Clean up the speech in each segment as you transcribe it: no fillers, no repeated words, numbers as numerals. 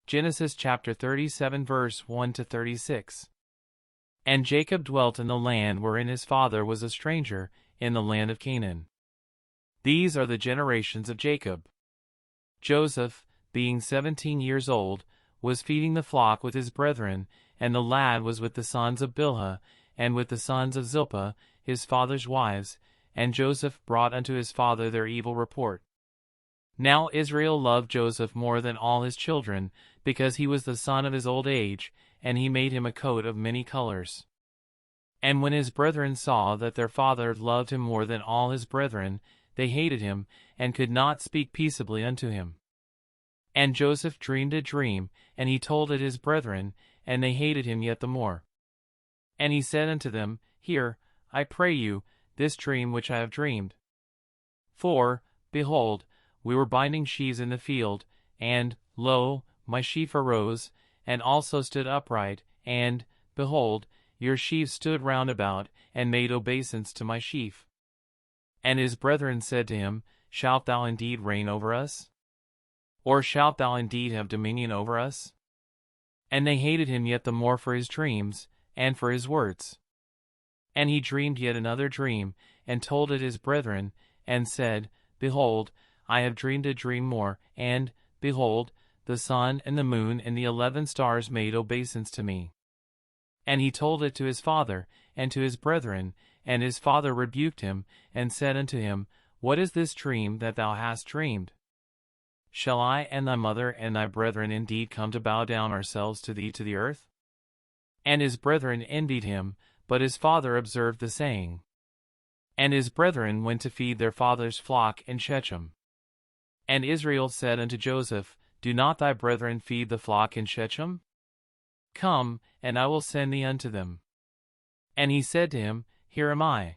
Genesis chapter 37 verse 1 to 36. And Jacob dwelt in the land wherein his father was a stranger, in the land of Canaan. These are the generations of Jacob. Joseph, being 17 years old, was feeding the flock with his brethren, and the lad was with the sons of Bilhah, and with the sons of Zilpah, his father's wives, and Joseph brought unto his father their evil report. Now Israel loved Joseph more than all his children, because he was the son of his old age, and he made him a coat of many colors. And when his brethren saw that their father loved him more than all his brethren, they hated him, and could not speak peaceably unto him. And Joseph dreamed a dream, and he told it his brethren, and they hated him yet the more. And he said unto them, Hear, I pray you, this dream which I have dreamed. For, behold, we were binding sheaves in the field, and, lo, my sheaf arose, and also stood upright, and, behold, your sheaves stood round about, and made obeisance to my sheaf. And his brethren said to him, Shalt thou indeed reign over us? Or shalt thou indeed have dominion over us? And they hated him yet the more for his dreams, and for his words. And he dreamed yet another dream, and told it his brethren, and said, Behold, I have dreamed a dream more, and, behold, the sun and the moon and the 11 stars made obeisance to me. And he told it to his father, and to his brethren, and his father rebuked him, and said unto him, What is this dream that thou hast dreamed? Shall I and thy mother and thy brethren indeed come to bow down ourselves to thee to the earth? And his brethren envied him, but his father observed the saying. And his brethren went to feed their father's flock in Shechem. And Israel said unto Joseph, Do not thy brethren feed the flock in Shechem? Come, and I will send thee unto them. And he said to him, Here am I.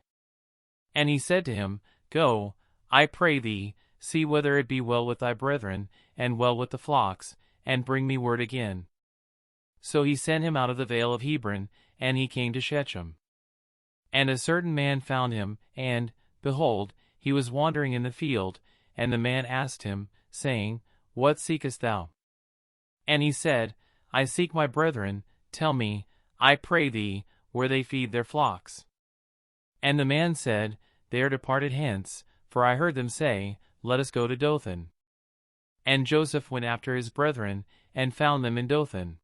And he said to him, Go, I pray thee, see whether it be well with thy brethren, and well with the flocks, and bring me word again. So he sent him out of the vale of Hebron, and he came to Shechem. And a certain man found him, and, behold, he was wandering in the field, and the man asked him, saying, What seekest thou? And he said, I seek my brethren, tell me, I pray thee, where they feed their flocks. And the man said, They are departed hence, for I heard them say, Let us go to Dothan. And Joseph went after his brethren, and found them in Dothan.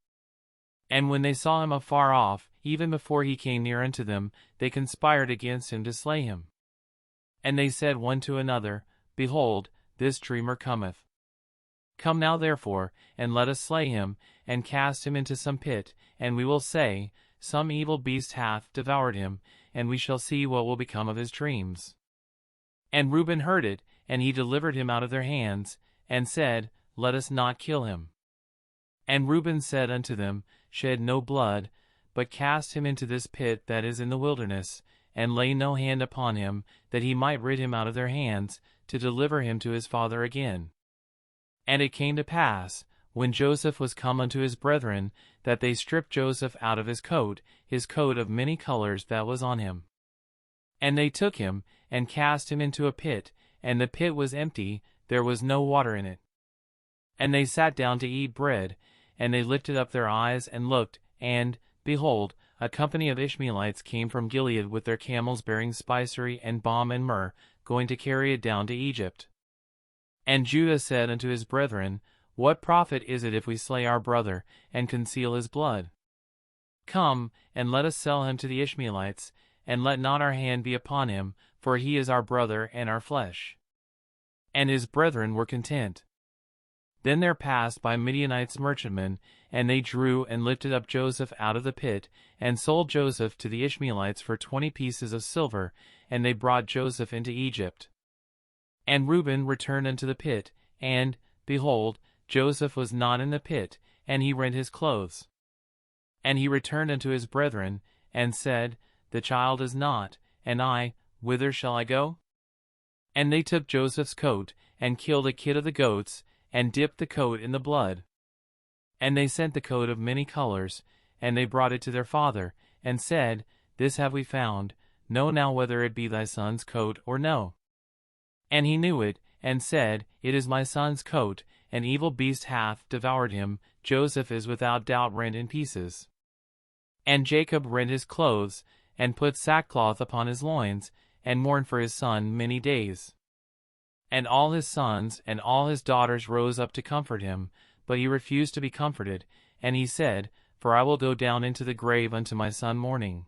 And when they saw him afar off, even before he came near unto them, they conspired against him to slay him. And they said one to another, Behold, this dreamer cometh. Come now therefore, and let us slay him, and cast him into some pit, and we will say, Some evil beast hath devoured him, and we shall see what will become of his dreams. And Reuben heard it, and he delivered him out of their hands, and said, Let us not kill him. And Reuben said unto them, Shed no blood, but cast him into this pit that is in the wilderness, and lay no hand upon him, that he might rid him out of their hands, to deliver him to his father again. And it came to pass, when Joseph was come unto his brethren, that they stripped Joseph out of his coat of many colors that was on him. And they took him, and cast him into a pit, and the pit was empty, there was no water in it. And they sat down to eat bread, and they lifted up their eyes and looked, and, behold, a company of Ishmaelites came from Gilead with their camels bearing spicery and balm and myrrh, going to carry it down to Egypt. And Judah said unto his brethren, What profit is it if we slay our brother, and conceal his blood? Come, and let us sell him to the Ishmaelites, and let not our hand be upon him, for he is our brother and our flesh. And his brethren were content. Then there passed by Midianites merchantmen, and they drew and lifted up Joseph out of the pit, and sold Joseph to the Ishmaelites for 20 pieces of silver, and they brought Joseph into Egypt. And Reuben returned unto the pit, and, behold, Joseph was not in the pit, and he rent his clothes. And he returned unto his brethren, and said, The child is not, and I, whither shall I go? And they took Joseph's coat, and killed a kid of the goats, and dipped the coat in the blood. And they sent the coat of many colors, and they brought it to their father, and said, This have we found, know now whether it be thy son's coat or no. And he knew it, and said, It is my son's coat, an evil beast hath devoured him, Joseph is without doubt rent in pieces. And Jacob rent his clothes, and put sackcloth upon his loins, and mourned for his son many days. And all his sons and all his daughters rose up to comfort him, but he refused to be comforted, and he said, For I will go down into the grave unto my son mourning.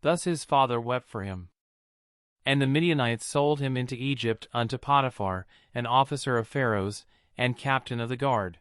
Thus his father wept for him. And the Midianites sold him into Egypt unto Potiphar, an officer of Pharaoh's, and captain of the guard.